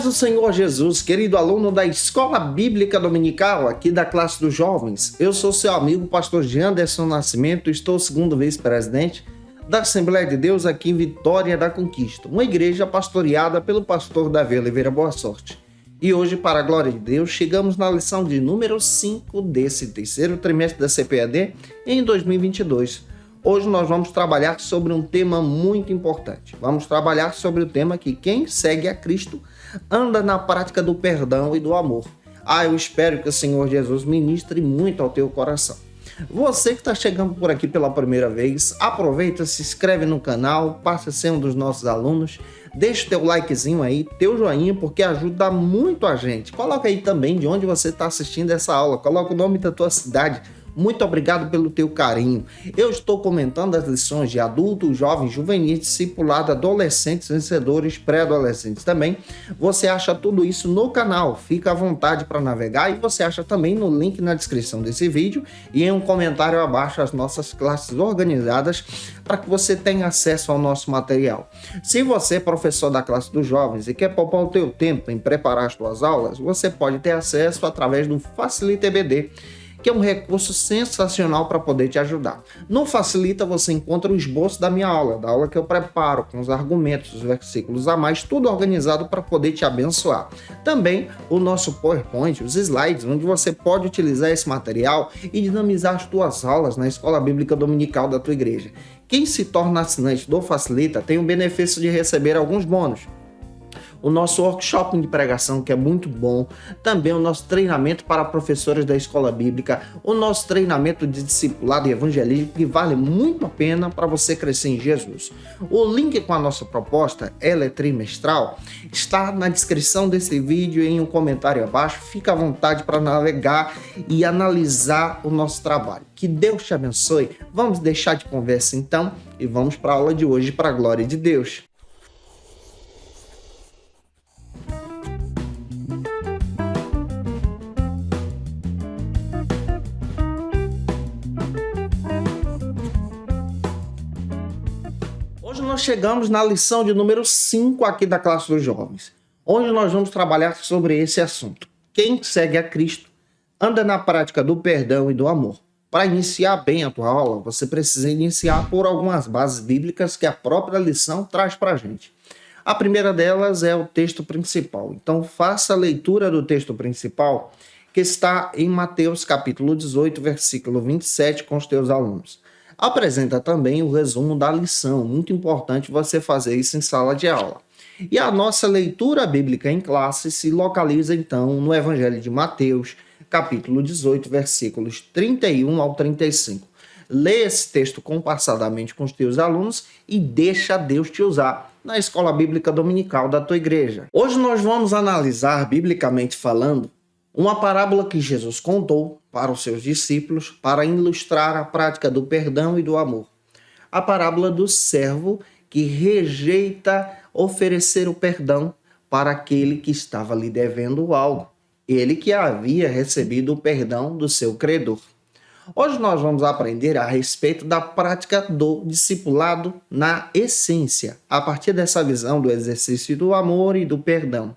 paz do Senhor Jesus, querido aluno da Escola Bíblica Dominical, aqui da classe dos jovens. Eu sou seu amigo, pastor Janderson Nascimento, estou segundo vice-presidente da Assembleia de Deus aqui em Vitória da Conquista, uma igreja pastoreada pelo pastor Davi Oliveira Boa Sorte. E hoje, para a glória de Deus, chegamos na lição de número 5 desse terceiro trimestre da CPAD em 2022. Hoje nós vamos trabalhar sobre um tema muito importante. Vamos trabalhar sobre o tema que quem segue a Cristo anda na prática do perdão e do amor. Eu espero que o Senhor Jesus ministre muito ao teu coração. Você que está chegando por aqui pela primeira vez, aproveita, se inscreve no canal, passa a ser um dos nossos alunos, deixa o teu likezinho aí, teu joinha, porque ajuda muito a gente. Coloca aí também de onde você está assistindo essa aula, coloca o nome da tua cidade. Muito obrigado pelo teu carinho. Eu estou comentando as lições de adultos, jovens, juvenis, discipulado, adolescentes, vencedores, pré-adolescentes também. Você acha tudo isso no canal. Fica à vontade para navegar e você acha também no link na descrição desse vídeo e em um comentário abaixo as nossas classes organizadas para que você tenha acesso ao nosso material. Se você é professor da classe dos jovens e quer poupar o teu tempo em preparar as suas aulas, você pode ter acesso através do Facilita EBD, que é um recurso sensacional para poder te ajudar. No Facilita você encontra o esboço da minha aula, da aula que eu preparo, com os argumentos, os versículos a mais, tudo organizado para poder te abençoar. Também o nosso PowerPoint, os slides, onde você pode utilizar esse material e dinamizar as tuas aulas na Escola Bíblica Dominical da tua igreja. Quem se torna assinante do Facilita tem o benefício de receber alguns bônus. O nosso workshop de pregação, que é muito bom, também o nosso treinamento para professores da escola bíblica, o nosso treinamento de discipulado e evangelismo, que vale muito a pena para você crescer em Jesus. O link com a nossa proposta, ela é trimestral, está na descrição desse vídeo e em um comentário abaixo. Fica à vontade para navegar e analisar o nosso trabalho. Que Deus te abençoe. Vamos deixar de conversa então e vamos para a aula de hoje, para a glória de Deus. Hoje nós chegamos na lição de número 5 aqui da classe dos jovens, onde nós vamos trabalhar sobre esse assunto. Quem segue a Cristo anda na prática do perdão e do amor. Para iniciar bem a tua aula, você precisa iniciar por algumas bases bíblicas que a própria lição traz para a gente. A primeira delas é o texto principal. Então faça a leitura do texto principal, que está em Mateus capítulo 18, versículo 27, com os teus alunos. Apresenta também o resumo da lição, muito importante você fazer isso em sala de aula. E a nossa leitura bíblica em classe se localiza então no Evangelho de Mateus, capítulo 18, versículos 31 ao 35. Lê esse texto compassadamente com os teus alunos e deixa Deus te usar na Escola Bíblica Dominical da tua igreja. Hoje nós vamos analisar, biblicamente falando, uma parábola que Jesus contou para os seus discípulos para ilustrar a prática do perdão e do amor. A parábola do servo que rejeita oferecer o perdão para aquele que estava lhe devendo algo, ele que havia recebido o perdão do seu credor. Hoje nós vamos aprender a respeito da prática do discipulado na essência, a partir dessa visão do exercício do amor e do perdão.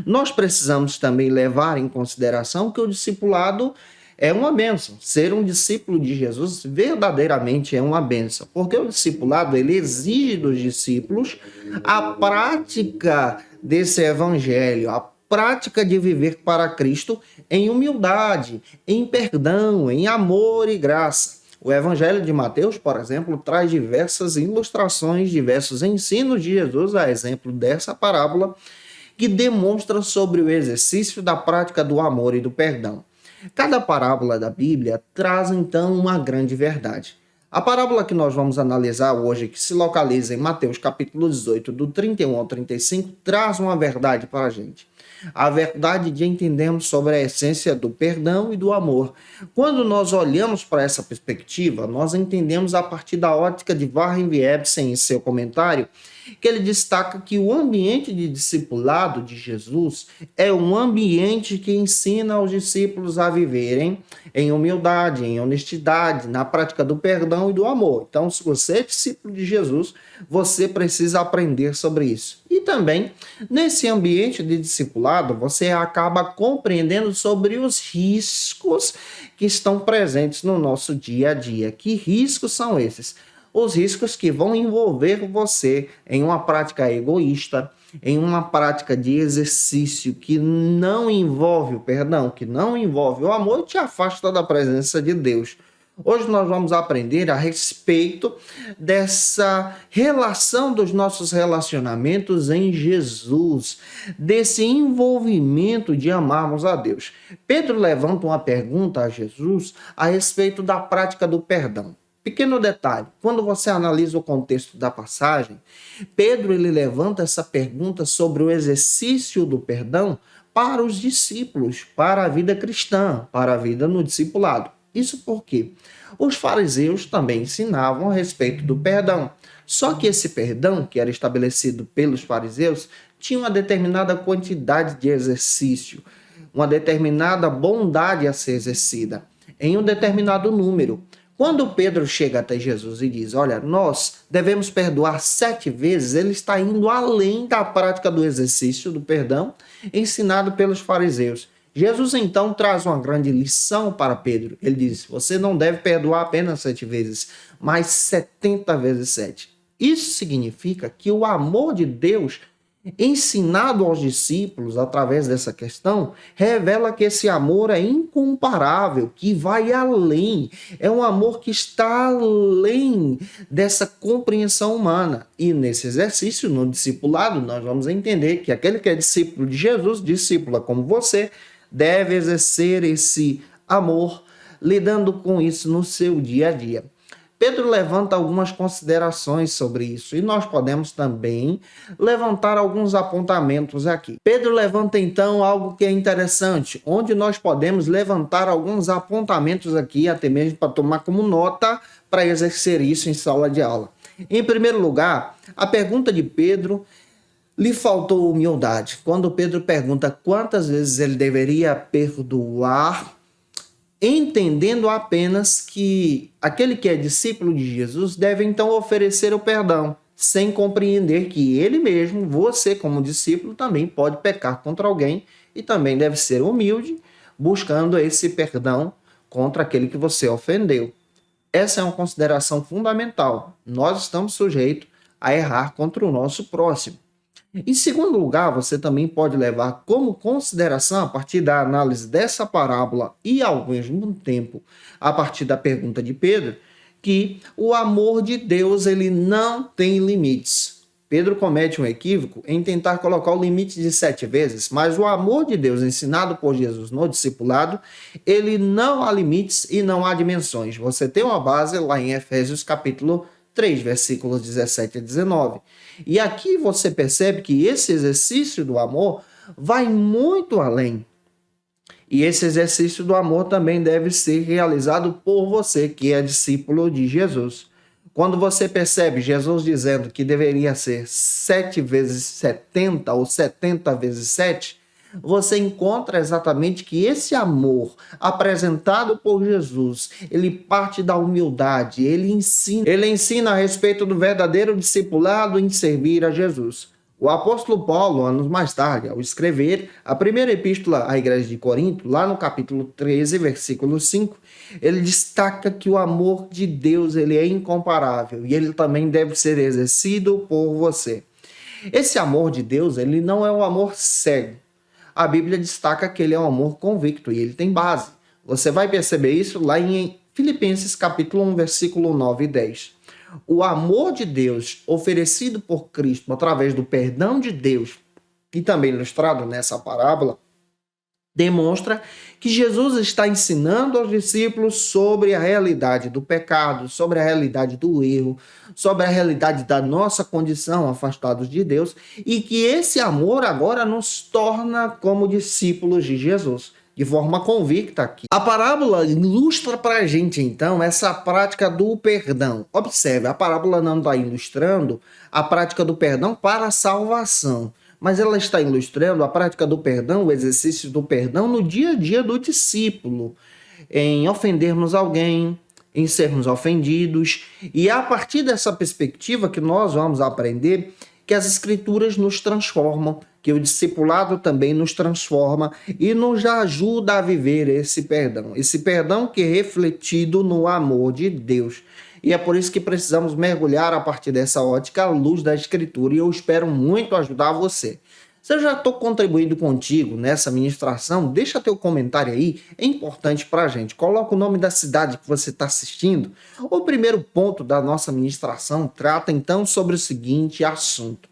Nós precisamos também levar em consideração que o discipulado é uma bênção. Ser um discípulo de Jesus verdadeiramente é uma bênção, porque o discipulado ele exige dos discípulos a prática desse evangelho, a prática de viver para Cristo em humildade, em perdão, em amor e graça. O Evangelho de Mateus, por exemplo, traz diversas ilustrações, diversos ensinos de Jesus, a exemplo dessa parábola, que demonstra sobre o exercício da prática do amor e do perdão. Cada parábola da Bíblia traz, então, uma grande verdade. A parábola que nós vamos analisar hoje, que se localiza em Mateus capítulo 18, do 31 ao 35, traz uma verdade para a gente. A verdade de entendermos sobre a essência do perdão e do amor. Quando nós olhamos para essa perspectiva, nós entendemos a partir da ótica de Warren Wiersbe em seu comentário, que ele destaca que o ambiente de discipulado de Jesus é um ambiente que ensina aos discípulos a viverem em humildade, em honestidade, na prática do perdão e do amor. Então, se você é discípulo de Jesus, você precisa aprender sobre isso. E também, nesse ambiente de discipulado, você acaba compreendendo sobre os riscos que estão presentes no nosso dia a dia. Que riscos são esses? Os riscos que vão envolver você em uma prática egoísta, em uma prática de exercício que não envolve o perdão, que não envolve o amor e te afasta da presença de Deus. Hoje nós vamos aprender a respeito dessa relação dos nossos relacionamentos em Jesus, desse envolvimento de amarmos a Deus. Pedro levanta uma pergunta a Jesus a respeito da prática do perdão. Pequeno detalhe, quando você analisa o contexto da passagem, Pedro ele levanta essa pergunta sobre o exercício do perdão para os discípulos, para a vida cristã, para a vida no discipulado. Isso porque os fariseus também ensinavam a respeito do perdão. Só que esse perdão, que era estabelecido pelos fariseus, tinha uma determinada quantidade de exercício, uma determinada bondade a ser exercida, em um determinado número. Quando Pedro chega até Jesus e diz, olha, nós devemos perdoar 7 vezes, ele está indo além da prática do exercício do perdão ensinado pelos fariseus. Jesus então traz uma grande lição para Pedro. Ele diz, você não deve perdoar apenas 7 vezes, mas 70 vezes 7. Isso significa que o amor de Deus ensinado aos discípulos através dessa questão, revela que esse amor é incomparável, que vai além, é um amor que está além dessa compreensão humana. E nesse exercício, no discipulado, nós vamos entender que aquele que é discípulo de Jesus, discípula como você, deve exercer esse amor, lidando com isso no seu dia a dia. Pedro levanta algumas considerações sobre isso e nós podemos também levantar alguns apontamentos aqui. Pedro levanta então algo que é interessante, onde nós podemos levantar alguns apontamentos aqui, até mesmo para tomar como nota para exercer isso em sala de aula. Em primeiro lugar, a pergunta de Pedro lhe faltou humildade. Quando Pedro pergunta quantas vezes ele deveria perdoar, entendendo apenas que aquele que é discípulo de Jesus deve então oferecer o perdão, sem compreender que ele mesmo, você como discípulo, também pode pecar contra alguém e também deve ser humilde, buscando esse perdão contra aquele que você ofendeu. Essa é uma consideração fundamental. Nós estamos sujeitos a errar contra o nosso próximo. Em segundo lugar, você também pode levar como consideração, a partir da análise dessa parábola e ao mesmo tempo, a partir da pergunta de Pedro, que o amor de Deus ele não tem limites. Pedro comete um equívoco em tentar colocar o limite de 7 vezes, mas o amor de Deus ensinado por Jesus no discipulado, ele não há limites e não há dimensões. Você tem uma base lá em Efésios capítulo 3, versículos 17 a 19. E aqui você percebe que esse exercício do amor vai muito além. E esse exercício do amor também deve ser realizado por você, que é discípulo de Jesus. Quando você percebe Jesus dizendo que deveria ser 7 vezes 70 ou 70 vezes 7, você encontra exatamente que esse amor apresentado por Jesus, ele parte da humildade, ele ensina a respeito do verdadeiro discipulado em servir a Jesus. O apóstolo Paulo, anos mais tarde, ao escrever a primeira epístola à igreja de Corinto, lá no capítulo 13, versículo 5, ele destaca que o amor de Deus ele é incomparável e ele também deve ser exercido por você. Esse amor de Deus ele não é um amor cego. A Bíblia destaca que ele é um amor convicto e ele tem base. Você vai perceber isso lá em Filipenses capítulo 1, versículo 9 e 10. O amor de Deus oferecido por Cristo através do perdão de Deus, e também ilustrado nessa parábola, demonstra que Jesus está ensinando aos discípulos sobre a realidade do pecado, sobre a realidade do erro, sobre a realidade da nossa condição afastados de Deus, e que esse amor agora nos torna como discípulos de Jesus, de forma convicta aqui. A parábola ilustra para a gente, então, essa prática do perdão. Observe, a parábola não está ilustrando a prática do perdão para a salvação, mas ela está ilustrando a prática do perdão, o exercício do perdão no dia a dia do discípulo, em ofendermos alguém, em sermos ofendidos. E é a partir dessa perspectiva que nós vamos aprender que as Escrituras nos transformam, que o discipulado também nos transforma e nos ajuda a viver esse perdão que é refletido no amor de Deus. E é por isso que precisamos mergulhar a partir dessa ótica à luz da Escritura, e eu espero muito ajudar você. Se eu já estou contribuindo contigo nessa ministração, deixa teu comentário aí, é importante para a gente. Coloca o nome da cidade que você está assistindo. O primeiro ponto da nossa ministração trata então sobre o seguinte assunto: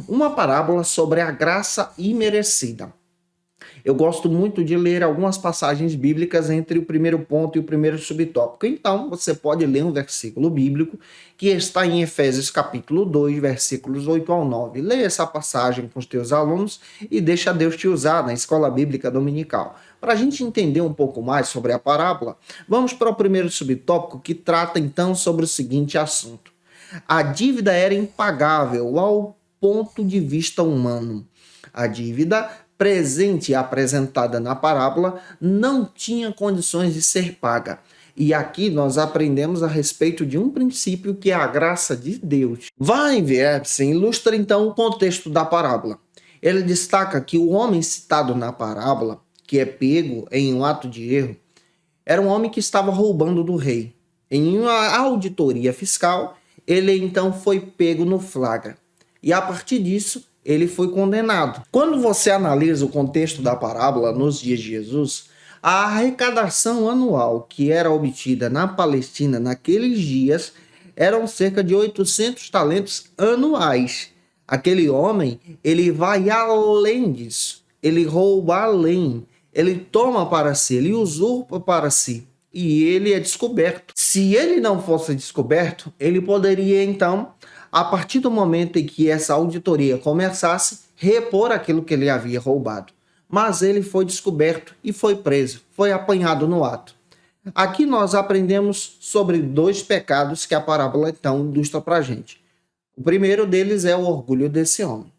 uma parábola sobre a graça imerecida. Eu gosto muito de ler algumas passagens bíblicas entre o primeiro ponto e o primeiro subtópico. Então, você pode ler um versículo bíblico que está em Efésios capítulo 2, versículos 8 ao 9. Leia essa passagem com os teus alunos e deixa Deus te usar na escola bíblica dominical. Para a gente entender um pouco mais sobre a parábola, vamos para o primeiro subtópico, que trata então sobre o seguinte assunto: a dívida era impagável ao ponto de vista humano. A dívida presente e apresentada na parábola não tinha condições de ser paga. E aqui nós aprendemos a respeito de um princípio que é a graça de Deus. Weinbergsen ilustra então o contexto da parábola. Ele destaca que o homem citado na parábola, que é pego em um ato de erro, era um homem que estava roubando do rei. Em uma auditoria fiscal, ele então foi pego no flagra. E a partir disso, ele foi condenado. Quando você analisa o contexto da parábola nos dias de Jesus, a arrecadação anual que era obtida na Palestina naqueles dias eram cerca de 800 talentos anuais. Aquele homem, ele vai além disso. Ele rouba além. Ele toma para si, ele usurpa para si. E ele é descoberto. Se ele não fosse descoberto, ele poderia então, a partir do momento em que essa auditoria começasse, repor aquilo que ele havia roubado. Mas ele foi descoberto e foi preso, foi apanhado no ato. Aqui nós aprendemos sobre 2 pecados que a parábola então ilustra para a gente. O primeiro deles é o orgulho desse homem.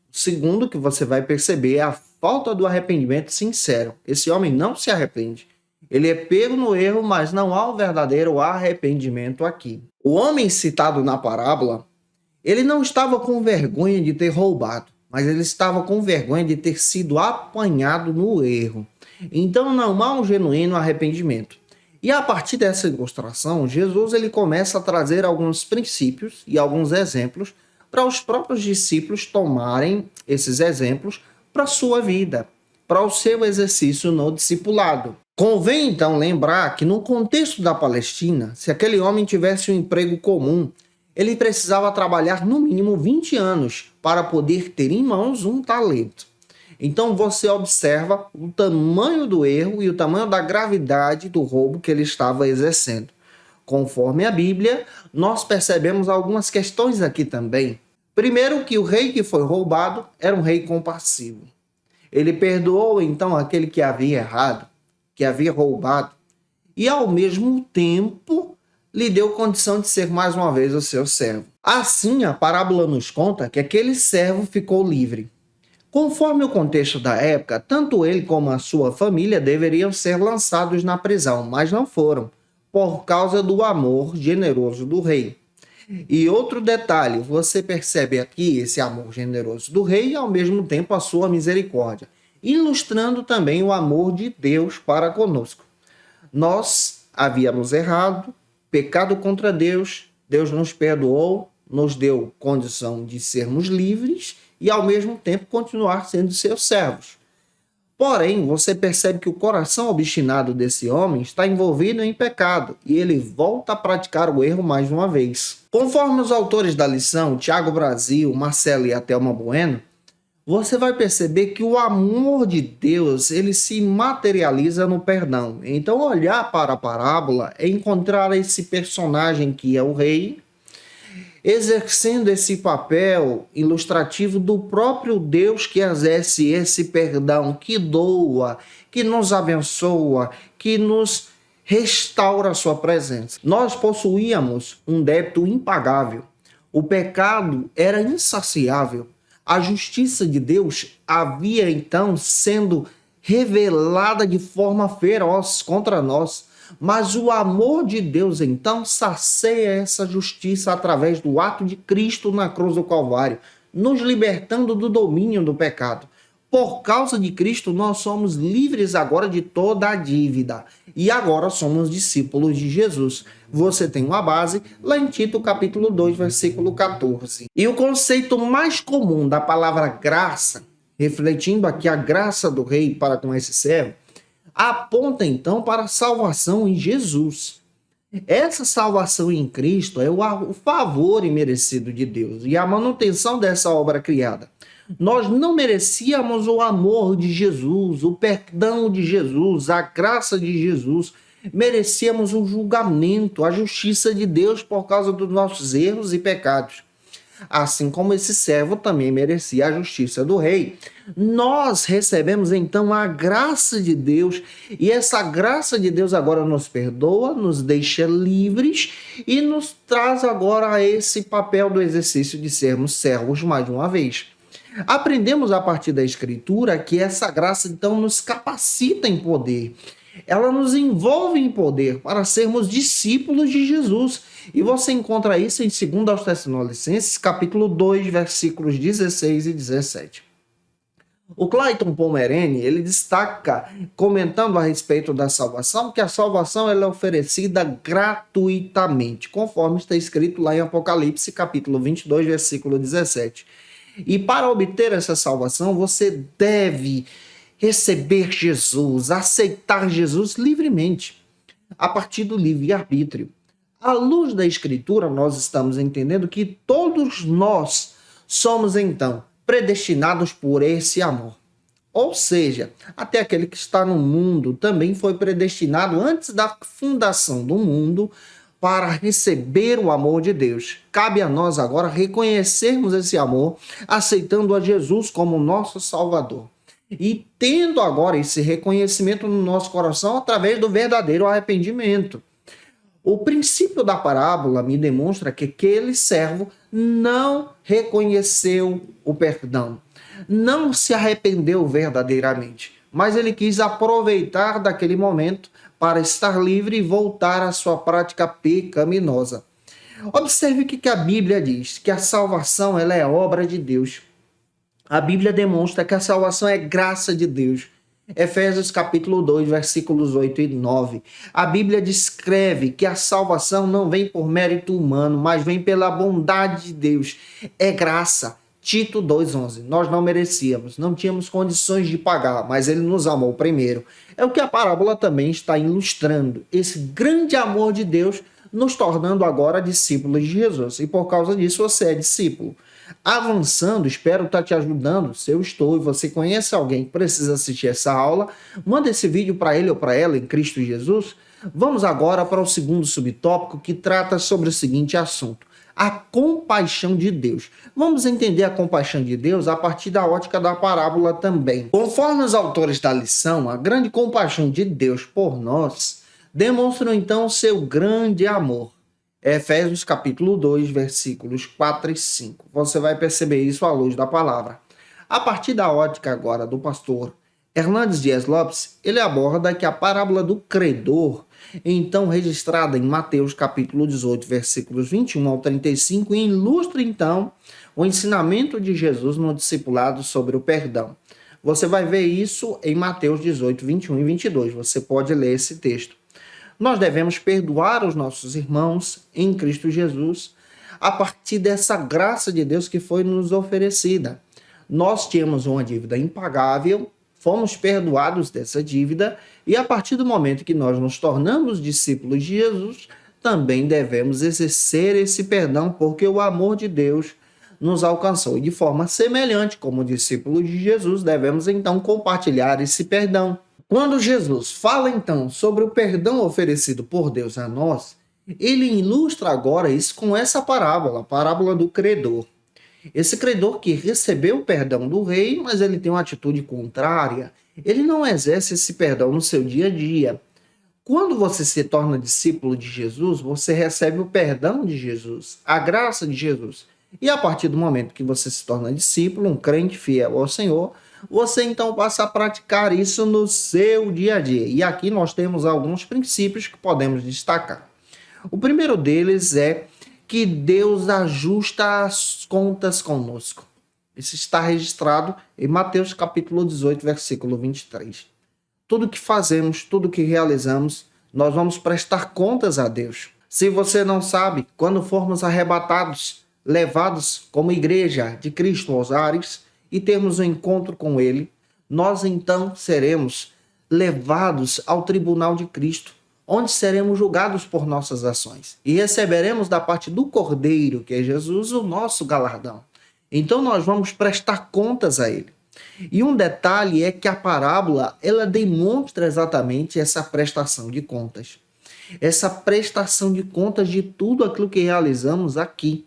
O segundo que você vai perceber é a falta do arrependimento sincero. Esse homem não se arrepende. Ele é pego no erro, mas não há um verdadeiro arrependimento aqui. O homem citado na parábola, ele não estava com vergonha de ter roubado, mas ele estava com vergonha de ter sido apanhado no erro. Então não há um genuíno arrependimento. E a partir dessa ilustração, Jesus ele começa a trazer alguns princípios e alguns exemplos para os próprios discípulos tomarem esses exemplos para a sua vida, para o seu exercício no discipulado. Convém então lembrar que no contexto da Palestina, se aquele homem tivesse um emprego comum, ele precisava trabalhar no mínimo 20 anos para poder ter em mãos um talento. Então você observa o tamanho do erro e o tamanho da gravidade do roubo que ele estava exercendo. Conforme a Bíblia, nós percebemos algumas questões aqui também. Primeiro, que o rei que foi roubado era um rei compassivo. Ele perdoou então aquele que havia errado, que havia roubado, e ao mesmo tempo lhe deu condição de ser mais uma vez o seu servo. Assim, a parábola nos conta que aquele servo ficou livre. Conforme o contexto da época, tanto ele como a sua família deveriam ser lançados na prisão, mas não foram, por causa do amor generoso do rei. E outro detalhe, você percebe aqui esse amor generoso do rei e ao mesmo tempo a sua misericórdia, ilustrando também o amor de Deus para conosco. Nós havíamos errado, pecado contra Deus, Deus nos perdoou, nos deu condição de sermos livres e ao mesmo tempo continuar sendo seus servos. Porém, você percebe que o coração obstinado desse homem está envolvido em pecado e ele volta a praticar o erro mais uma vez. Conforme os autores da lição, Tiago Brasil, Marcelo e a Thelma Bueno, você vai perceber que o amor de Deus ele se materializa no perdão. Então, olhar para a parábola é encontrar esse personagem que é o rei, exercendo esse papel ilustrativo do próprio Deus que exerce esse perdão, que doa, que nos abençoa, que nos restaura a sua presença. Nós possuíamos um débito impagável. O pecado era insaciável. A justiça de Deus havia então sendo revelada de forma feroz contra nós. Mas o amor de Deus então sacia essa justiça através do ato de Cristo na cruz do Calvário, nos libertando do domínio do pecado. Por causa de Cristo, nós somos livres agora de toda a dívida. E agora somos discípulos de Jesus. Você tem uma base lá em Tito, capítulo 2, versículo 14. E o conceito mais comum da palavra graça, refletindo aqui a graça do rei para com esse servo, aponta então para a salvação em Jesus. Essa salvação em Cristo é o favor imerecido de Deus e a manutenção dessa obra criada. Nós não merecíamos o amor de Jesus, o perdão de Jesus, a graça de Jesus. Merecíamos o julgamento, a justiça de Deus por causa dos nossos erros e pecados. Assim como esse servo também merecia a justiça do rei. Nós recebemos então a graça de Deus, e essa graça de Deus agora nos perdoa, nos deixa livres e nos traz agora a esse papel do exercício de sermos servos mais uma vez. Aprendemos a partir da Escritura que essa graça então nos capacita em poder. Ela nos envolve em poder para sermos discípulos de Jesus. E você encontra isso em 2 aos Tessalonicenses, capítulo 2, versículos 16 e 17. O Clayton Pomerene, ele destaca, comentando a respeito da salvação, que a salvação ela é oferecida gratuitamente, conforme está escrito lá em Apocalipse, capítulo 22, versículo 17. E para obter essa salvação, você deve receber Jesus, aceitar Jesus livremente, a partir do livre-arbítrio. À luz da Escritura, nós estamos entendendo que todos nós somos, então, predestinados por esse amor. Ou seja, até aquele que está no mundo também foi predestinado antes da fundação do mundo para receber o amor de Deus. Cabe a nós agora reconhecermos esse amor, aceitando a Jesus como nosso Salvador. E tendo agora esse reconhecimento no nosso coração através do verdadeiro arrependimento. O princípio da parábola me demonstra que aquele servo não reconheceu o perdão, não se arrependeu verdadeiramente, mas ele quis aproveitar daquele momento para estar livre e voltar à sua prática pecaminosa. Observe o que a Bíblia diz, que a salvação ela é obra de Deus. A Bíblia demonstra que a salvação é graça de Deus. Efésios capítulo 2, versículos 8 e 9. A Bíblia descreve que a salvação não vem por mérito humano, mas vem pela bondade de Deus. É graça. Tito 2,11. Nós não merecíamos, não tínhamos condições de pagar, mas ele nos amou primeiro. É o que a parábola também está ilustrando. Esse grande amor de Deus nos tornando agora discípulos de Jesus. E por causa disso você é discípulo. Avançando, espero estar te ajudando. Se eu estou e você conhece alguém que precisa assistir essa aula, manda esse vídeo para ele ou para ela em Cristo Jesus. Vamos agora para o segundo subtópico que trata sobre o seguinte assunto: a compaixão de Deus. Vamos entender a compaixão de Deus a partir da ótica da parábola também. Conforme os autores da lição, a grande compaixão de Deus por nós demonstra então o seu grande amor. Efésios capítulo 2, versículos 4 e 5. Você vai perceber isso à luz da palavra. A partir da ótica agora do pastor Hernandes Dias Lopes, ele aborda que a parábola do credor, então registrada em Mateus capítulo 18, versículos 21 ao 35, ilustra então o ensinamento de Jesus no discipulado sobre o perdão. Você vai ver isso em Mateus 18, 21 e 22. Você pode ler esse texto. Nós devemos perdoar os nossos irmãos em Cristo Jesus a partir dessa graça de Deus que foi nos oferecida. Nós tínhamos uma dívida impagável, fomos perdoados dessa dívida e a partir do momento que nós nos tornamos discípulos de Jesus, também devemos exercer esse perdão porque o amor de Deus nos alcançou. E de forma semelhante, como discípulos de Jesus, devemos então compartilhar esse perdão. Quando Jesus fala então sobre o perdão oferecido por Deus a nós, ele ilustra agora isso com essa parábola, a parábola do credor. Esse credor que recebeu o perdão do rei, mas ele tem uma atitude contrária. Ele não exerce esse perdão no seu dia a dia. Quando você se torna discípulo de Jesus, você recebe o perdão de Jesus, a graça de Jesus. E a partir do momento que você se torna discípulo, um crente fiel ao Senhor, você então passa a praticar isso no seu dia a dia. E aqui nós temos alguns princípios que podemos destacar. O primeiro deles é que Deus ajusta as contas conosco. Isso está registrado em Mateus capítulo 18, versículo 23. Tudo que fazemos, tudo que realizamos, nós vamos prestar contas a Deus. Se você não sabe, quando formos arrebatados, levados como igreja de Cristo aos ares e termos um encontro com Ele, nós então seremos levados ao tribunal de Cristo, onde seremos julgados por nossas ações e receberemos da parte do Cordeiro, que é Jesus, o nosso galardão. Então nós vamos prestar contas a Ele. E um detalhe é que a parábola, ela demonstra exatamente essa prestação de contas. Essa prestação de contas de tudo aquilo que realizamos aqui.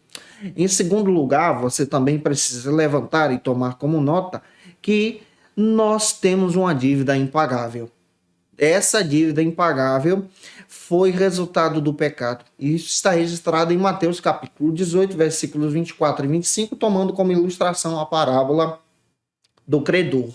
Em segundo lugar, você também precisa levantar e tomar como nota que nós temos uma dívida impagável. Essa dívida impagável foi resultado do pecado. Isso está registrado em Mateus capítulo 18, versículos 24 e 25, tomando como ilustração a parábola do credor.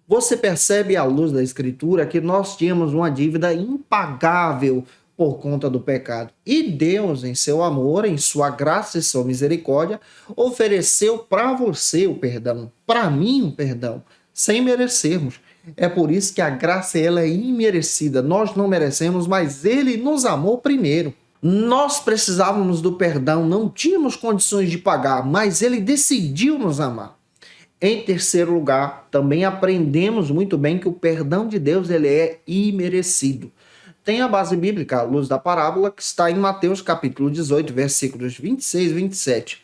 Você percebe à luz da Escritura que nós tínhamos uma dívida impagável por conta do pecado. E Deus, em seu amor, em sua graça e sua misericórdia, ofereceu para você o perdão, para mim o perdão, sem merecermos. É por isso que a graça ela é imerecida. Nós não merecemos, mas Ele nos amou primeiro. Nós precisávamos do perdão, não tínhamos condições de pagar, mas Ele decidiu nos amar. Em terceiro lugar, também aprendemos muito bem que o perdão de Deus ele é imerecido. Tem a base bíblica, à luz da parábola, que está em Mateus capítulo 18, versículos 26 e 27,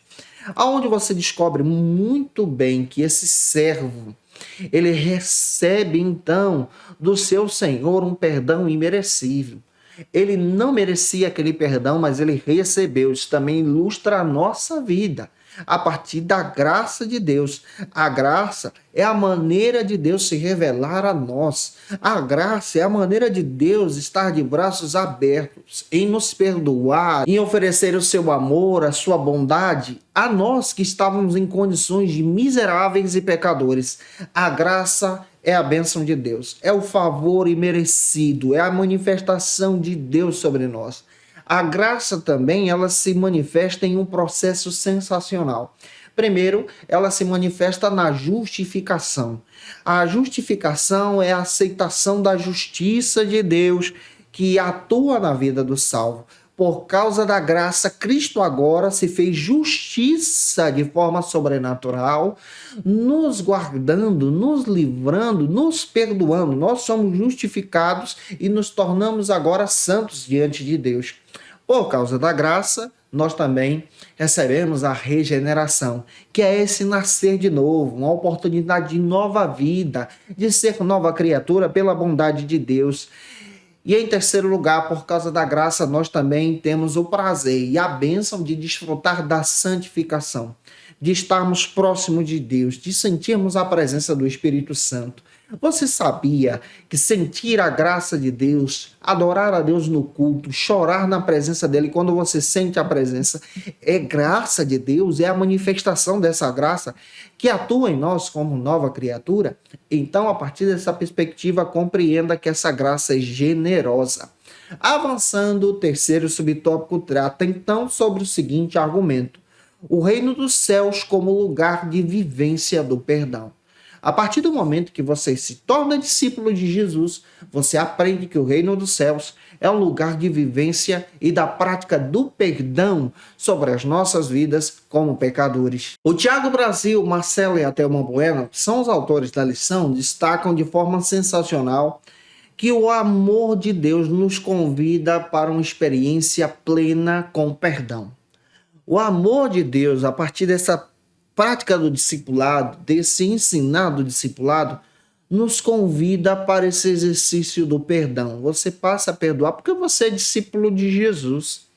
onde você descobre muito bem que esse servo, ele recebe então do seu Senhor um perdão imerecível. Ele não merecia aquele perdão, mas ele recebeu. Isso também ilustra a nossa vida a partir da graça de Deus. A graça é a maneira de Deus se revelar a nós. A graça é a maneira de Deus estar de braços abertos, em nos perdoar, em oferecer o seu amor, a sua bondade a nós que estávamos em condições de miseráveis e pecadores. A graça é a bênção de Deus, é o favor imerecido, é a manifestação de Deus sobre nós. A graça também, ela se manifesta em um processo sensacional. Primeiro, ela se manifesta na justificação. A justificação é a aceitação da justiça de Deus que atua na vida do salvo. Por causa da graça, Cristo agora se fez justiça de forma sobrenatural, nos guardando, nos livrando, nos perdoando. Nós somos justificados e nos tornamos agora santos diante de Deus. Por causa da graça, nós também recebemos a regeneração, que é esse nascer de novo, uma oportunidade de nova vida, de ser nova criatura pela bondade de Deus. E em terceiro lugar, por causa da graça, nós também temos o prazer e a bênção de desfrutar da santificação, de estarmos próximos de Deus, de sentirmos a presença do Espírito Santo. Você sabia que sentir a graça de Deus, adorar a Deus no culto, chorar na presença dele, quando você sente a presença, é graça de Deus, é a manifestação dessa graça que atua em nós como nova criatura? Então, a partir dessa perspectiva, compreenda que essa graça é generosa. Avançando, o terceiro subtópico trata então sobre o seguinte argumento: o reino dos céus como lugar de vivência do perdão. A partir do momento que você se torna discípulo de Jesus, você aprende que o reino dos céus é um lugar de vivência e da prática do perdão sobre as nossas vidas como pecadores. O Tiago Brasil, Marcelo e a Thelma Bueno, que são os autores da lição, destacam de forma sensacional que o amor de Deus nos convida para uma experiência plena com o perdão. O amor de Deus, a partir dessa prática do discipulado, desse ensinar do discipulado, nos convida para esse exercício do perdão. Você passa a perdoar porque você é discípulo de Jesus.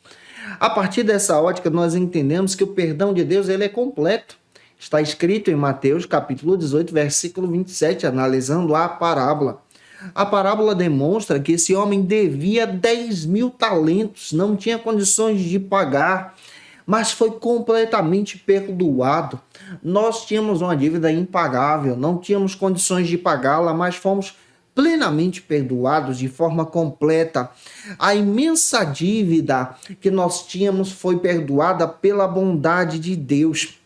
A partir dessa ótica, nós entendemos que o perdão de Deus ele é completo. Está escrito em Mateus capítulo 18, versículo 27, analisando a parábola. A parábola demonstra que esse homem devia 10.000 talentos, não tinha condições de pagar, mas foi completamente perdoado. Nós tínhamos uma dívida impagável, não tínhamos condições de pagá-la, mas fomos plenamente perdoados de forma completa. A imensa dívida que nós tínhamos foi perdoada pela bondade de Deus.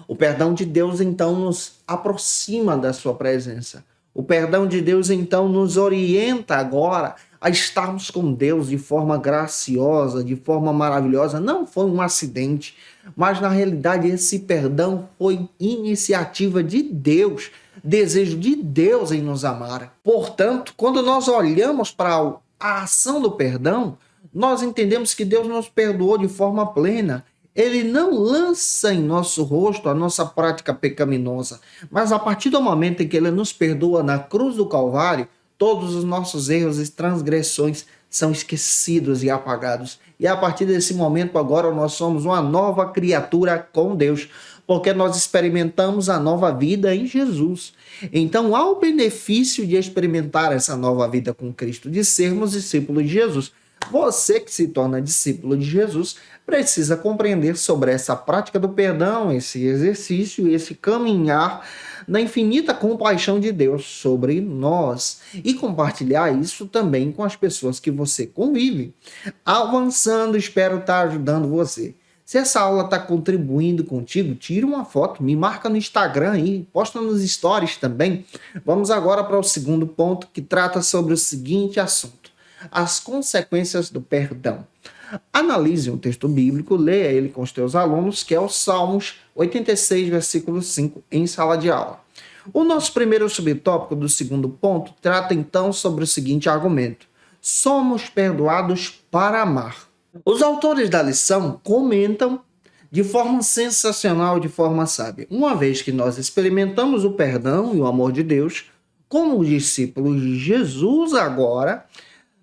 O perdão de Deus, então, nos aproxima da sua presença. O perdão de Deus, então, nos orienta agora a estarmos com Deus de forma graciosa, de forma maravilhosa. Não foi um acidente, mas na realidade esse perdão foi iniciativa de Deus, desejo de Deus em nos amar. Portanto, quando nós olhamos para a ação do perdão, nós entendemos que Deus nos perdoou de forma plena. Ele não lança em nosso rosto a nossa prática pecaminosa, mas a partir do momento em que ele nos perdoa na cruz do Calvário, todos os nossos erros e transgressões são esquecidos e apagados. E a partir desse momento agora nós somos uma nova criatura com Deus, porque nós experimentamos a nova vida em Jesus. Então há o benefício de experimentar essa nova vida com Cristo, de sermos discípulos de Jesus. Você que se torna discípulo de Jesus precisa compreender sobre essa prática do perdão, esse exercício, esse caminhar na infinita compaixão de Deus sobre nós e compartilhar isso também com as pessoas que você convive. Avançando, espero estar ajudando você. Se essa aula está contribuindo contigo, tira uma foto, me marca no Instagram aí, posta nos stories também. Vamos agora para o segundo ponto, que trata sobre o seguinte assunto: as consequências do perdão. Analise um texto bíblico, leia ele com os teus alunos, que é o Salmos 86, versículo 5, em sala de aula. O nosso primeiro subtópico do segundo ponto trata então sobre o seguinte argumento: somos perdoados para amar. Os autores da lição comentam de forma sensacional, de forma sábia. Uma vez que nós experimentamos o perdão e o amor de Deus, como discípulos de Jesus agora,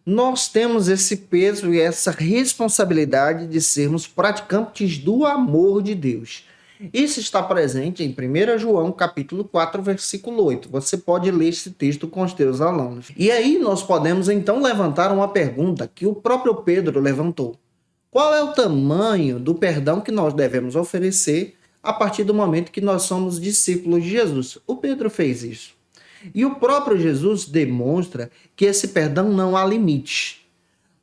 nós temos esse peso e essa responsabilidade de sermos praticantes do amor de Deus. Isso está presente em 1 João, capítulo 4, versículo 8. Você pode ler esse texto com os teus alunos. E aí nós podemos então levantar uma pergunta que o próprio Pedro levantou. Qual é o tamanho do perdão que nós devemos oferecer a partir do momento que nós somos discípulos de Jesus? O Pedro fez isso. E o próprio Jesus demonstra que esse perdão não há limite.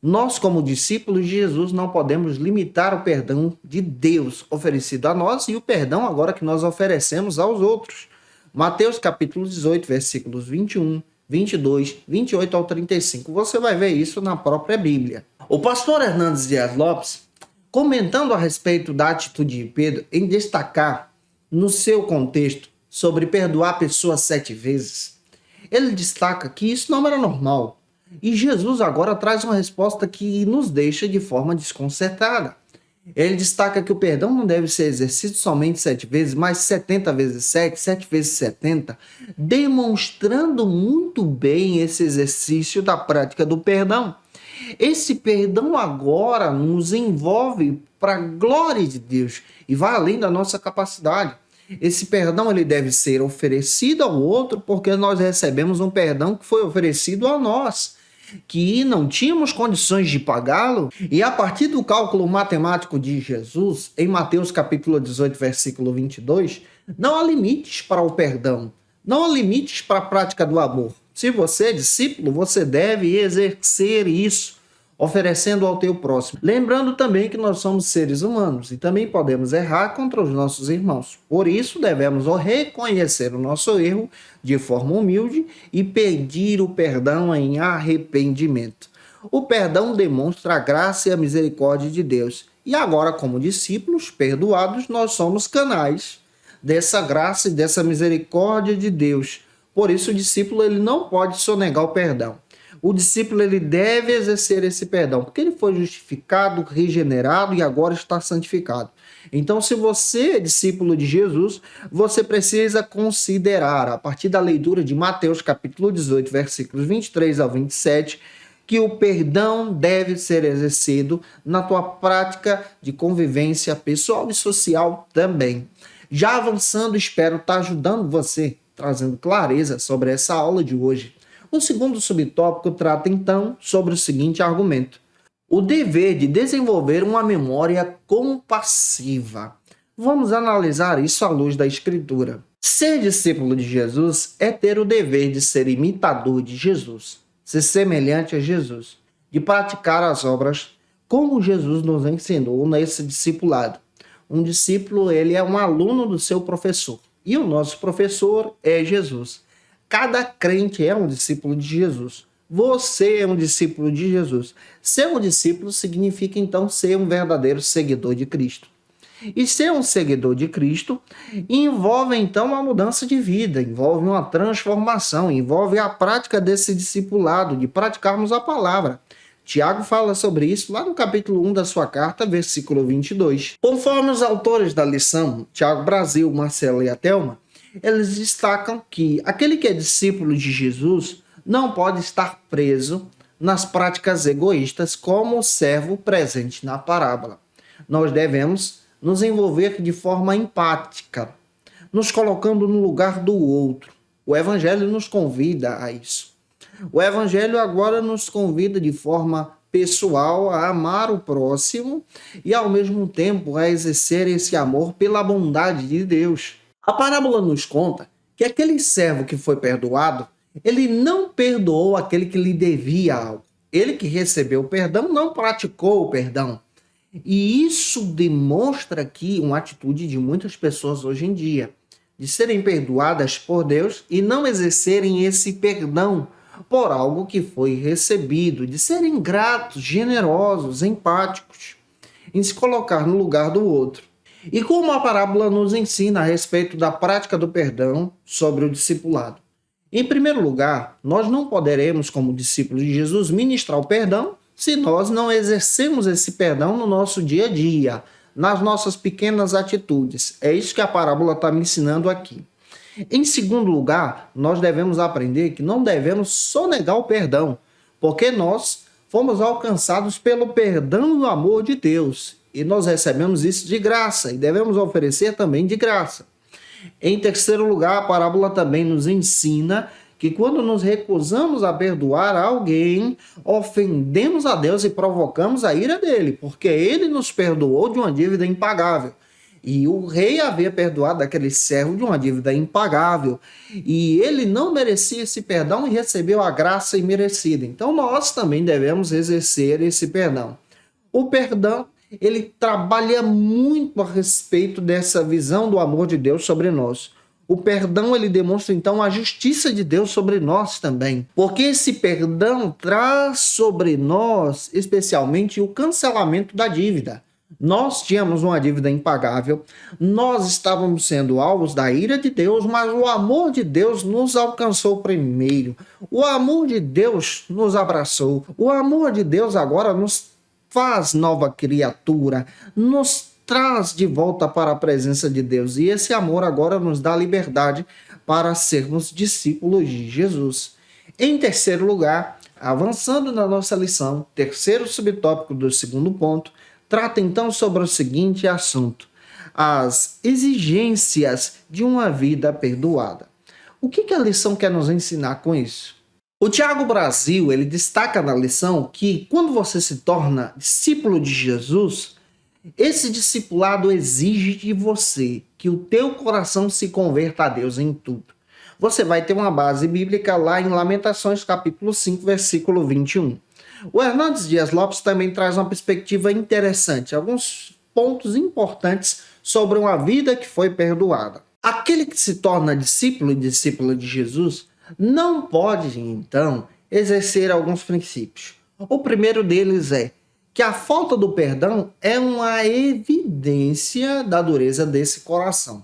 Nós, como discípulos de Jesus, não podemos limitar o perdão de Deus oferecido a nós e o perdão agora que nós oferecemos aos outros. Mateus capítulo 18, versículos 21, 22, 28 ao 35. Você vai ver isso na própria Bíblia. O pastor Hernandes Dias Lopes, comentando a respeito da atitude de Pedro, em destacar no seu contexto sobre perdoar pessoas 7 vezes, ele destaca que isso não era normal. E Jesus agora traz uma resposta que nos deixa de forma desconcertada. Ele destaca que o perdão não deve ser exercido somente 7 vezes, mas 70 vezes 7, 7 vezes 70, demonstrando muito bem esse exercício da prática do perdão. Esse perdão agora nos envolve para a glória de Deus e vai além da nossa capacidade. Esse perdão ele deve ser oferecido ao outro porque nós recebemos um perdão que foi oferecido a nós, que não tínhamos condições de pagá-lo. E a partir do cálculo matemático de Jesus, em Mateus capítulo 18, versículo 22, não há limites para o perdão, não há limites para a prática do amor. Se você é discípulo, você deve exercer isso, oferecendo ao teu próximo. Lembrando também que nós somos seres humanos e também podemos errar contra os nossos irmãos. Por isso, devemos reconhecer o nosso erro de forma humilde e pedir o perdão em arrependimento. O perdão demonstra a graça e a misericórdia de Deus. E agora, como discípulos perdoados, nós somos canais dessa graça e dessa misericórdia de Deus. Por isso, o discípulo ele não pode sonegar o perdão. O discípulo ele deve exercer esse perdão, porque ele foi justificado, regenerado e agora está santificado. Então, se você é discípulo de Jesus, você precisa considerar, a partir da leitura de Mateus capítulo 18, versículos 23 ao 27, que o perdão deve ser exercido na tua prática de convivência pessoal e social também. Já avançando, espero estar ajudando você, trazendo clareza sobre essa aula de hoje. O segundo subtópico trata então sobre o seguinte argumento: o dever de desenvolver uma memória compassiva. Vamos analisar isso à luz da Escritura. Ser discípulo de Jesus é ter o dever de ser imitador de Jesus, ser semelhante a Jesus, de praticar as obras como Jesus nos ensinou nesse discipulado. Um discípulo, ele é um aluno do seu professor. E o nosso professor é Jesus. Cada crente é um discípulo de Jesus. Você é um discípulo de Jesus. Ser um discípulo significa, então, ser um verdadeiro seguidor de Cristo. E ser um seguidor de Cristo envolve, então, uma mudança de vida, envolve uma transformação, envolve a prática desse discipulado, de praticarmos a palavra. Tiago fala sobre isso lá no capítulo 1 da sua carta, versículo 22. Conforme os autores da lição, Tiago Brasil, Marcelo e a Thelma, eles destacam que aquele que é discípulo de Jesus não pode estar preso nas práticas egoístas como o servo presente na parábola. Nós devemos nos envolver de forma empática, nos colocando no lugar do outro. O Evangelho nos convida a isso. O Evangelho agora nos convida de forma pessoal a amar o próximo e, ao mesmo tempo, a exercer esse amor pela bondade de Deus. A parábola nos conta que aquele servo que foi perdoado, ele não perdoou aquele que lhe devia algo. Ele que recebeu o perdão não praticou o perdão. E isso demonstra aqui uma atitude de muitas pessoas hoje em dia, de serem perdoadas por Deus e não exercerem esse perdão por algo que foi recebido, de serem gratos, generosos, empáticos, em se colocar no lugar do outro. E como a parábola nos ensina a respeito da prática do perdão sobre o discipulado? Em primeiro lugar, nós não poderemos, como discípulos de Jesus, ministrar o perdão se nós não exercemos esse perdão no nosso dia a dia, nas nossas pequenas atitudes. É isso que a parábola está me ensinando aqui. Em segundo lugar, nós devemos aprender que não devemos sonegar o perdão, porque nós fomos alcançados pelo perdão e o amor de Deus, e nós recebemos isso de graça, e devemos oferecer também de graça. Em terceiro lugar, a parábola também nos ensina que quando nos recusamos a perdoar alguém, ofendemos a Deus e provocamos a ira dele, porque ele nos perdoou de uma dívida impagável. E o rei havia perdoado aquele servo de uma dívida impagável. E ele não merecia esse perdão e recebeu a graça imerecida. Então nós também devemos exercer esse perdão. O perdão, ele trabalha muito a respeito dessa visão do amor de Deus sobre nós. O perdão, ele demonstra, então, a justiça de Deus sobre nós também. Porque esse perdão traz sobre nós, especialmente, o cancelamento da dívida. Nós tínhamos uma dívida impagável, nós estávamos sendo alvos da ira de Deus, mas o amor de Deus nos alcançou primeiro. O amor de Deus nos abraçou. O amor de Deus agora nos faz nova criatura, nos traz de volta para a presença de Deus. E esse amor agora nos dá liberdade para sermos discípulos de Jesus. Em terceiro lugar, avançando na nossa lição, terceiro subtópico do segundo ponto, trata então sobre o seguinte assunto: as exigências de uma vida perdoada. O que a lição quer nos ensinar com isso? O Tiago Brasil, ele destaca na lição que quando você se torna discípulo de Jesus, esse discipulado exige de você que o teu coração se converta a Deus em tudo. Você vai ter uma base bíblica lá em Lamentações, capítulo 5, versículo 21. O Hernandes Dias Lopes também traz uma perspectiva interessante, alguns pontos importantes sobre uma vida que foi perdoada. Aquele que se torna discípulo e discípula de Jesus não pode, então, exercer alguns princípios. O primeiro deles é que a falta do perdão é uma evidência da dureza desse coração.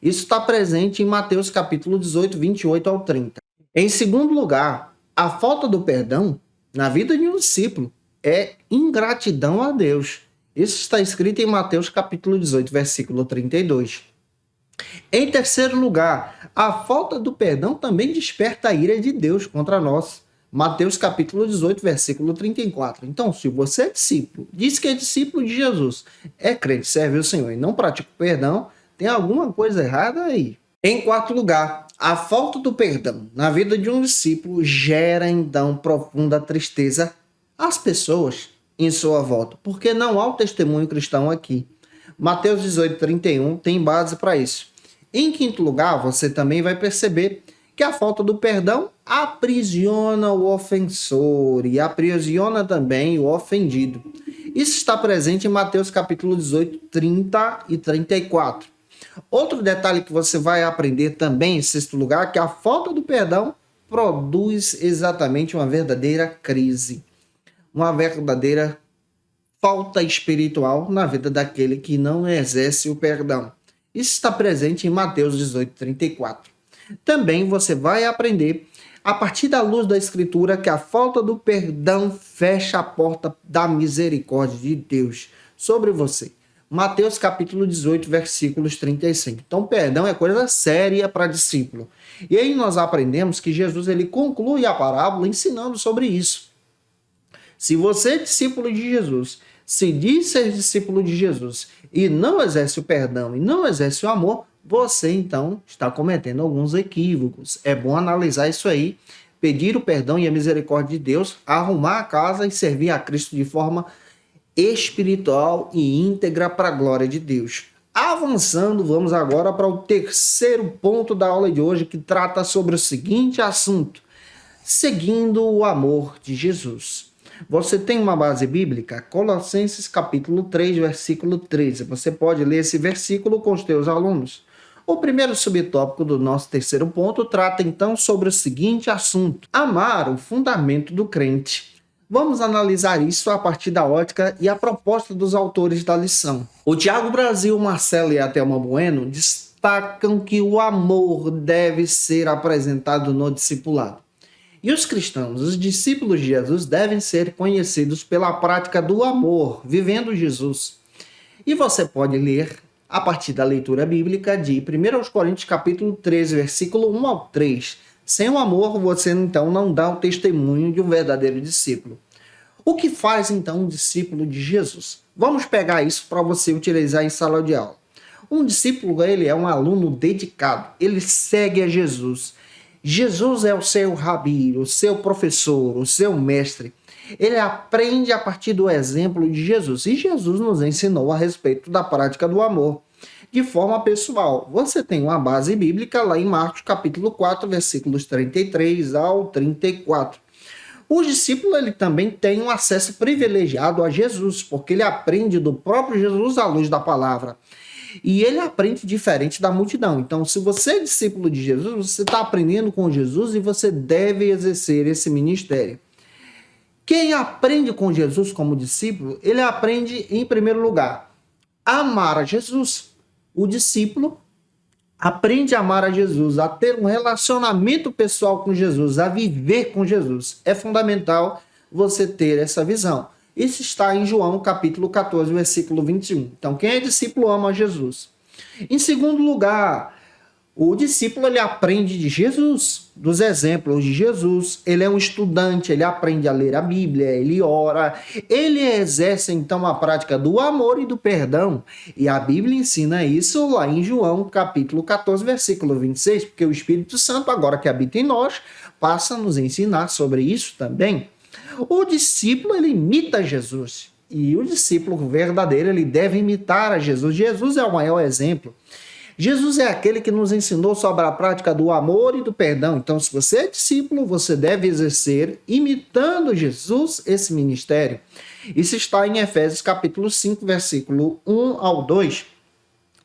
Isso está presente em Mateus capítulo 18, 28 ao 30. Em segundo lugar, a falta do perdão na vida de um discípulo é ingratidão a Deus. Isso está escrito em Mateus capítulo 18, versículo 32. Em terceiro lugar, a falta do perdão também desperta a ira de Deus contra nós. Mateus capítulo 18, versículo 34. Então, se você é discípulo, diz que é discípulo de Jesus, é crente, serve o Senhor e não pratica o perdão, tem alguma coisa errada aí. Em quarto lugar, a falta do perdão na vida de um discípulo gera, então, profunda tristeza às pessoas em sua volta, porque não há o testemunho cristão aqui. Mateus 18, 31 tem base para isso. Em quinto lugar, você também vai perceber que a falta do perdão aprisiona o ofensor e aprisiona também o ofendido. Isso está presente em Mateus capítulo 18, 30 e 34. Outro detalhe que você vai aprender também, em sexto lugar, é que a falta do perdão produz exatamente uma verdadeira crise, uma verdadeira falta espiritual na vida daquele que não exerce o perdão. Isso está presente em Mateus 18, 34. Também você vai aprender, a partir da luz da Escritura, que a falta do perdão fecha a porta da misericórdia de Deus sobre você. Mateus capítulo 18, versículos 35. Então, perdão é coisa séria para discípulo. E aí nós aprendemos que Jesus ele conclui a parábola ensinando sobre isso. Se você é discípulo de Jesus, se diz ser discípulo de Jesus e não exerce o perdão e não exerce o amor, você então está cometendo alguns equívocos. É bom analisar isso aí, pedir o perdão e a misericórdia de Deus, arrumar a casa e servir a Cristo de forma espiritual e íntegra para a glória de Deus. Avançando, vamos agora para o terceiro ponto da aula de hoje, que trata sobre o seguinte assunto: seguindo o amor de Jesus. Você tem uma base bíblica? Colossenses capítulo 3, versículo 13. Você pode ler esse versículo com os teus alunos. O primeiro subtópico do nosso terceiro ponto trata então sobre o seguinte assunto: amar, o fundamento do crente. Vamos analisar isso a partir da ótica e a proposta dos autores da lição. O Tiago Brasil, Marcelo e a Thelma Bueno destacam que o amor deve ser apresentado no discipulado. E os cristãos, os discípulos de Jesus, devem ser conhecidos pela prática do amor, vivendo Jesus. E você pode ler a partir da leitura bíblica de 1 Coríntios capítulo 13, versículo 1 ao 3. Sem o amor, você então não dá o testemunho de um verdadeiro discípulo. O que faz então um discípulo de Jesus? Vamos pegar isso para você utilizar em sala de aula. Um discípulo, ele é um aluno dedicado, ele segue a Jesus. Jesus é o seu rabi, o seu professor, o seu mestre. Ele aprende a partir do exemplo de Jesus. E Jesus nos ensinou a respeito da prática do amor de forma pessoal. Você tem uma base bíblica lá em Marcos capítulo 4, versículos 33 ao 34. O discípulo ele também tem um acesso privilegiado a Jesus, porque ele aprende do próprio Jesus à luz da palavra. E ele aprende diferente da multidão. Então, se você é discípulo de Jesus, você está aprendendo com Jesus e você deve exercer esse ministério. Quem aprende com Jesus como discípulo, ele aprende, em primeiro lugar, a amar a Jesus. O discípulo aprende a amar a Jesus, a ter um relacionamento pessoal com Jesus, a viver com Jesus. É fundamental você ter essa visão. Isso está em João capítulo 14, versículo 21. Então, quem é discípulo ama Jesus. Em segundo lugar, o discípulo ele aprende de Jesus, dos exemplos de Jesus. Ele é um estudante, ele aprende a ler a Bíblia, ele ora, ele exerce então a prática do amor e do perdão. E a Bíblia ensina isso lá em João capítulo 14, versículo 26, porque o Espírito Santo, agora que habita em nós, passa a nos ensinar sobre isso também. O discípulo ele imita Jesus. E o discípulo verdadeiro ele deve imitar a Jesus. Jesus é o maior exemplo. Jesus é aquele que nos ensinou sobre a prática do amor e do perdão. Então, se você é discípulo, você deve exercer, imitando Jesus, esse ministério. Isso está em Efésios capítulo 5, versículo 1 ao 2.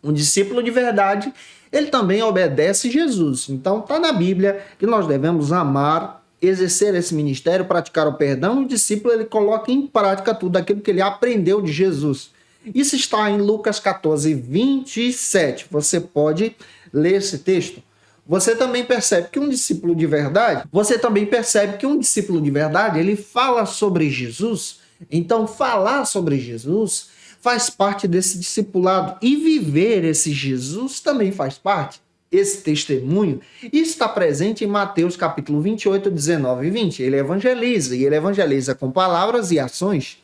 Um discípulo de verdade, ele também obedece Jesus. Então, está na Bíblia que nós devemos amar, exercer esse ministério, praticar o perdão. O discípulo, ele coloca em prática tudo aquilo que ele aprendeu de Jesus. Isso está em Lucas 14, 27. Você pode ler esse texto. Você também percebe que um discípulo de verdade, ele fala sobre Jesus. Então, falar sobre Jesus faz parte desse discipulado. E viver esse Jesus também faz parte. Esse testemunho, isso está presente em Mateus capítulo 28, 19 e 20. Ele evangeliza com palavras e ações.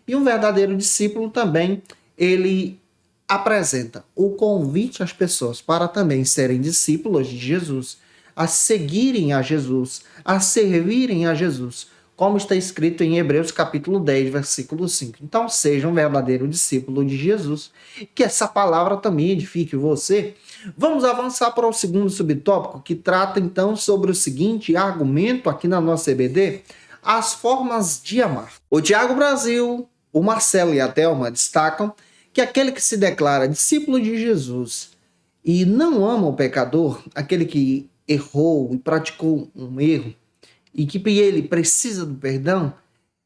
E um verdadeiro discípulo também, ele apresenta o convite às pessoas para também serem discípulos de Jesus, a seguirem a Jesus, a servirem a Jesus, como está escrito em Hebreus capítulo 10, versículo 5. Então, seja um verdadeiro discípulo de Jesus, que essa palavra também edifique você. Vamos avançar para o segundo subtópico, que trata então sobre o seguinte argumento aqui na nossa EBD: as formas de amar. O Tiago Brasil, O Marcelo e a Thelma destacam que aquele que se declara discípulo de Jesus e não ama o pecador, aquele que errou e praticou um erro, e que ele precisa do perdão,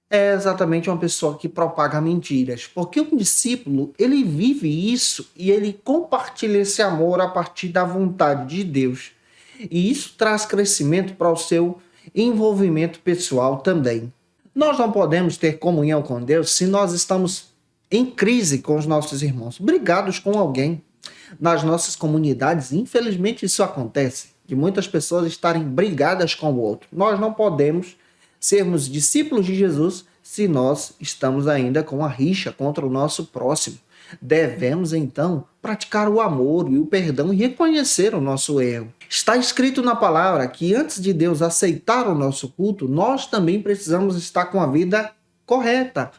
é exatamente uma pessoa que propaga mentiras. Porque um discípulo, ele vive isso e ele compartilha esse amor a partir da vontade de Deus. E isso traz crescimento para o seu envolvimento pessoal também. Nós não podemos ter comunhão com Deus se nós estamos em crise com os nossos irmãos, brigados com alguém. Nas nossas comunidades, infelizmente isso acontece, de muitas pessoas estarem brigadas com o outro. Nós não podemos sermos discípulos de Jesus se nós estamos ainda com a rixa contra o nosso próximo. Devemos, então, praticar o amor e o perdão e reconhecer o nosso erro. Está escrito na palavra que antes de Deus aceitar o nosso culto, nós também precisamos estar com a vida correta,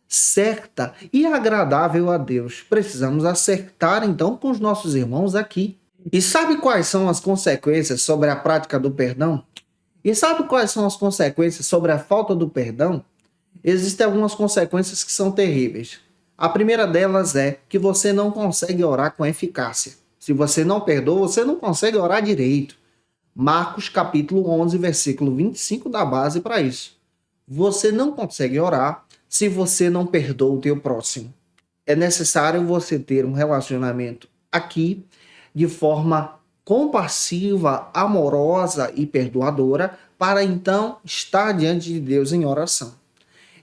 certa e agradável a Deus. Precisamos acertar, então, com os nossos irmãos aqui. E sabe quais são as consequências sobre a prática do perdão? E sabe quais são as consequências sobre a falta do perdão? Existem algumas consequências que são terríveis. A primeira delas é que você não consegue orar com eficácia. Se você não perdoa, você não consegue orar direito. Marcos capítulo 11, versículo 25 dá base para isso. Você não consegue orar se você não perdoa o teu próximo. É necessário você ter um relacionamento aqui de forma compassiva, amorosa e perdoadora para então estar diante de Deus em oração.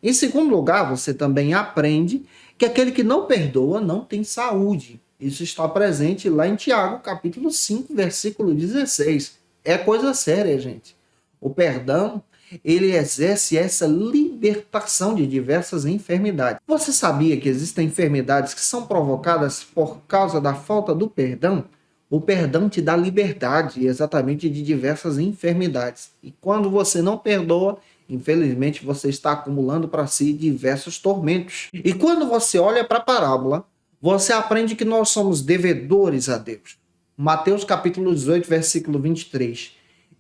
Em segundo lugar, você também aprende que aquele que não perdoa não tem saúde. Isso está presente lá em Tiago, capítulo 5, versículo 16. É coisa séria, gente. O perdão, ele exerce essa libertação de diversas enfermidades. Você sabia que existem enfermidades que são provocadas por causa da falta do perdão? O perdão te dá liberdade exatamente de diversas enfermidades. E quando você não perdoa, infelizmente você está acumulando para si diversos tormentos. E quando você olha para a parábola, você aprende que nós somos devedores a Deus. Mateus capítulo 18, versículo 23.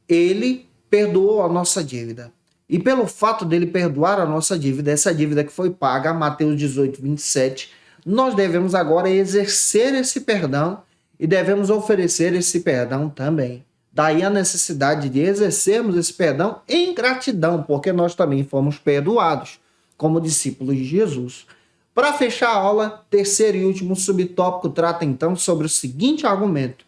Ele perdoou a nossa dívida. E pelo fato dele perdoar a nossa dívida, essa dívida que foi paga, Mateus 18, 27, nós devemos agora exercer esse perdão e devemos oferecer esse perdão também. Daí a necessidade de exercermos esse perdão em gratidão, porque nós também fomos perdoados como discípulos de Jesus. Para fechar a aula, terceiro e último subtópico trata então sobre o seguinte argumento: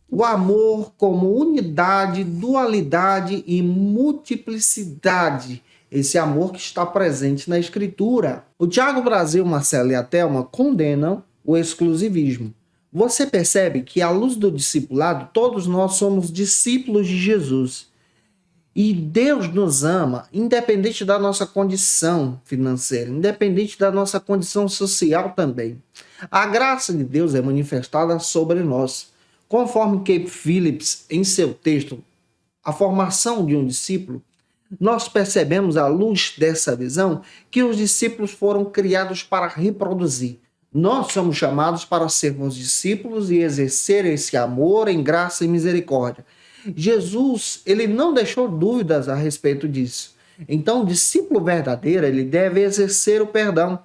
o amor como unidade, dualidade e multiplicidade. Esse amor que está presente na Escritura. O Tiago Brasil, Marcelo e a Thelma condenam o exclusivismo. Você percebe que, à luz do discipulado, todos nós somos discípulos de Jesus. E Deus nos ama, independente da nossa condição financeira, independente da nossa condição social também. A graça de Deus é manifestada sobre nós. Conforme Cape Phillips, em seu texto, A Formação de um Discípulo, nós percebemos, à luz dessa visão, que os discípulos foram criados para reproduzir. Nós somos chamados para sermos discípulos e exercer esse amor em graça e misericórdia. Jesus, ele não deixou dúvidas a respeito disso. Então, o discípulo verdadeiro, ele deve exercer o perdão.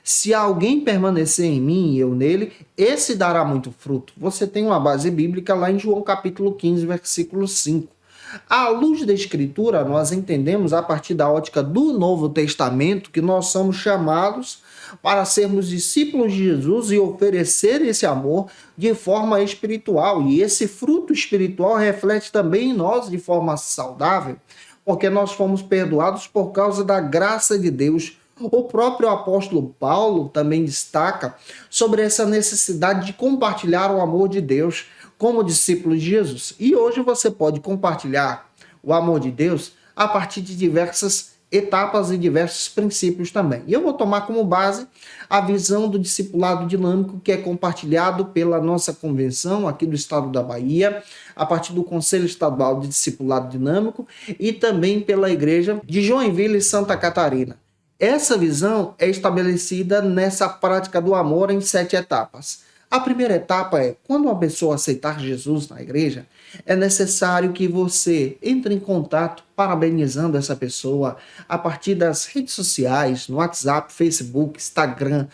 Se alguém permanecer em mim e eu nele, esse dará muito fruto. Você tem uma base bíblica lá em João capítulo 15, versículo 5. À luz da Escritura, nós entendemos a partir da ótica do Novo Testamento que nós somos chamados para sermos discípulos de Jesus e oferecer esse amor de forma espiritual. E esse fruto espiritual reflete também em nós de forma saudável, porque nós fomos perdoados por causa da graça de Deus. O próprio apóstolo Paulo também destaca sobre essa necessidade de compartilhar o amor de Deus como discípulo de Jesus. E hoje você pode compartilhar o amor de Deus a partir de diversas etapas e diversos princípios também. E eu vou tomar como base a visão do discipulado dinâmico que é compartilhado pela nossa convenção aqui do estado da Bahia, a partir do Conselho Estadual de Discipulado Dinâmico e também pela Igreja de Joinville, Santa Catarina. Essa visão é estabelecida nessa prática do amor em 7 etapas. A primeira etapa é, quando uma pessoa aceitar Jesus na igreja, é necessário que você entre em contato parabenizando essa pessoa a partir das redes sociais, no WhatsApp, Facebook, Instagram,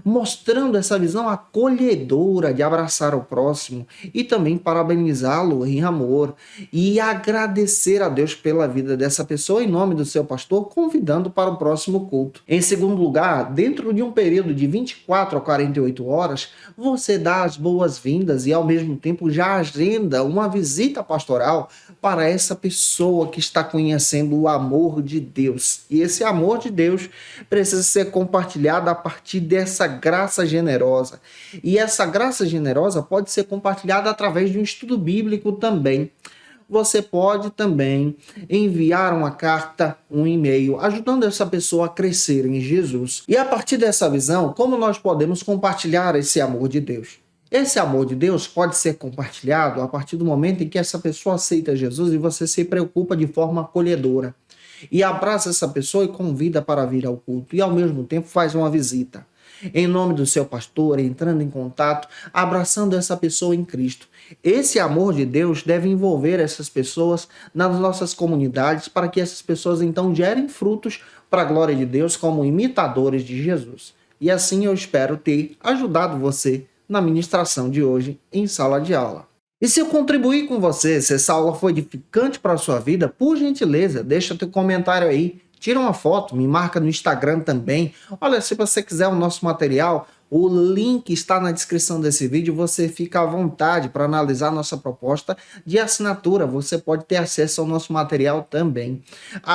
mostrando essa visão acolhedora de abraçar o próximo e também parabenizá-lo em amor e agradecer a Deus pela vida dessa pessoa em nome do seu pastor, convidando para o próximo culto. Em segundo lugar, dentro de um período de 24 a 48 horas, você dá as boas-vindas e ao mesmo tempo já agenda uma visita pastoral para essa pessoa que está conhecendo o amor de Deus. E esse amor de Deus precisa ser compartilhado a partir dessa graça generosa. E essa graça generosa pode ser compartilhada através de um estudo bíblico também. Você pode também enviar uma carta, um e-mail, ajudando essa pessoa a crescer em Jesus. E a partir dessa visão, como nós podemos compartilhar esse amor de Deus? Esse amor de Deus pode ser compartilhado a partir do momento em que essa pessoa aceita Jesus e você se preocupa de forma acolhedora. E abraça essa pessoa e convida para vir ao culto. E ao mesmo tempo faz uma visita. Em nome do seu pastor, entrando em contato, abraçando essa pessoa em Cristo. Esse amor de Deus deve envolver essas pessoas nas nossas comunidades para que essas pessoas então gerem frutos para a glória de Deus como imitadores de Jesus. E assim eu espero ter ajudado você na ministração de hoje em sala de aula. E se eu contribuir com você, se essa aula foi edificante para a sua vida, por gentileza, deixa teu comentário aí, tira uma foto, me marca no Instagram também. Olha, se você quiser o nosso material, o link está na descrição desse vídeo, você fica à vontade para analisar nossa proposta de assinatura, você pode ter acesso ao nosso material também.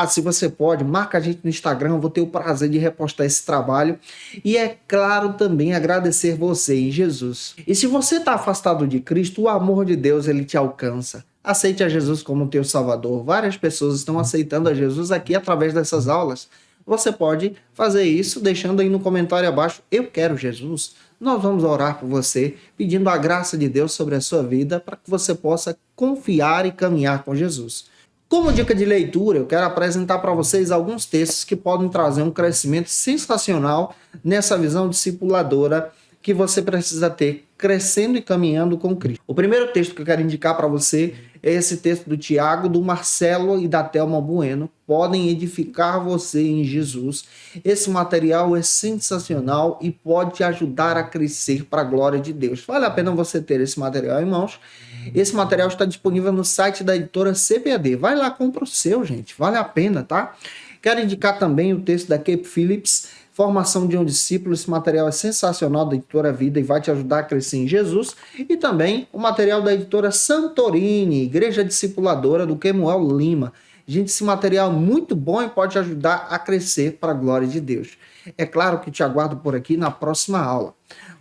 Se você pode, marca a gente no Instagram, eu vou ter o prazer de repostar esse trabalho e é claro também agradecer você em Jesus. E se você está afastado de Cristo, o amor de Deus ele te alcança. Aceite a Jesus como teu Salvador. Várias pessoas estão aceitando a Jesus aqui através dessas aulas. Você pode fazer isso deixando aí no comentário abaixo, eu quero Jesus. Nós vamos orar por você, pedindo a graça de Deus sobre a sua vida para que você possa confiar e caminhar com Jesus. Como dica de leitura, eu quero apresentar para vocês alguns textos que podem trazer um crescimento sensacional nessa visão discipuladora que você precisa ter, crescendo e caminhando com Cristo. O primeiro texto que eu quero indicar para você é esse texto do Tiago, do Marcelo e da Thelma Bueno. Podem edificar você em Jesus. Esse material é sensacional e pode te ajudar a crescer para a glória de Deus. Vale a pena você ter esse material em mãos. Esse material está disponível no site da editora CPAD. Vai lá, compra o seu, gente. Vale a pena, tá? Quero indicar também o texto da Cape Phillips, Formação de um Discípulo. Esse material é sensacional da editora Vida e vai te ajudar a crescer em Jesus. E também o material da editora Santorini, Igreja Discipuladora, do Kemuel Lima. Gente, esse material é muito bom e pode te ajudar a crescer para a glória de Deus. É claro que te aguardo por aqui na próxima aula,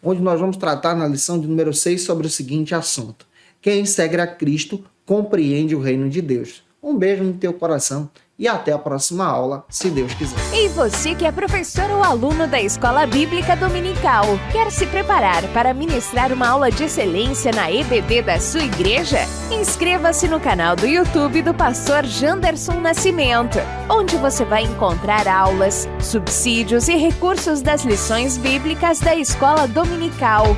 onde nós vamos tratar na lição de número 6 sobre o seguinte assunto: quem segue a Cristo compreende o reino de Deus. Um beijo no teu coração e até a próxima aula, se Deus quiser. E você que é professor ou aluno da Escola Bíblica Dominical, quer se preparar para ministrar uma aula de excelência na EBD da sua igreja? Inscreva-se no canal do YouTube do pastor Janderson Nascimento, onde você vai encontrar aulas, subsídios e recursos das lições bíblicas da Escola Dominical.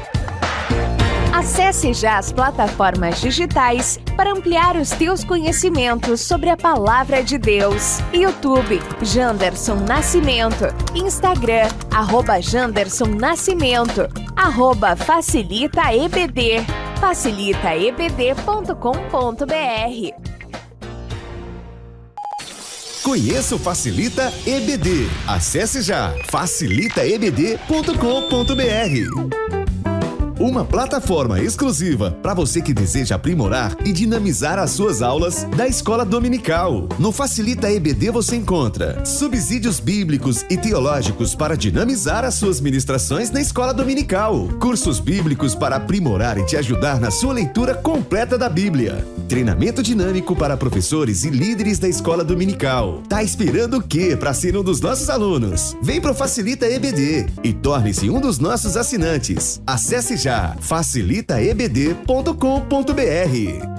Acesse já as plataformas digitais para ampliar os teus conhecimentos sobre a Palavra de Deus. YouTube, Janderson Nascimento. Instagram, @Janderson Nascimento. @FacilitaEBD. facilitaebd.com.br. Conheça o Facilita EBD. Acesse já facilitaebd.com.br. Uma plataforma exclusiva para você que deseja aprimorar e dinamizar as suas aulas da Escola Dominical. No Facilita EBD você encontra subsídios bíblicos e teológicos para dinamizar as suas ministrações na Escola Dominical, cursos bíblicos para aprimorar e te ajudar na sua leitura completa da Bíblia, treinamento dinâmico para professores e líderes da Escola Dominical. Tá esperando o quê para ser um dos nossos alunos? Vem pro Facilita EBD e torne-se um dos nossos assinantes. Acesse já facilitaebd.com.br.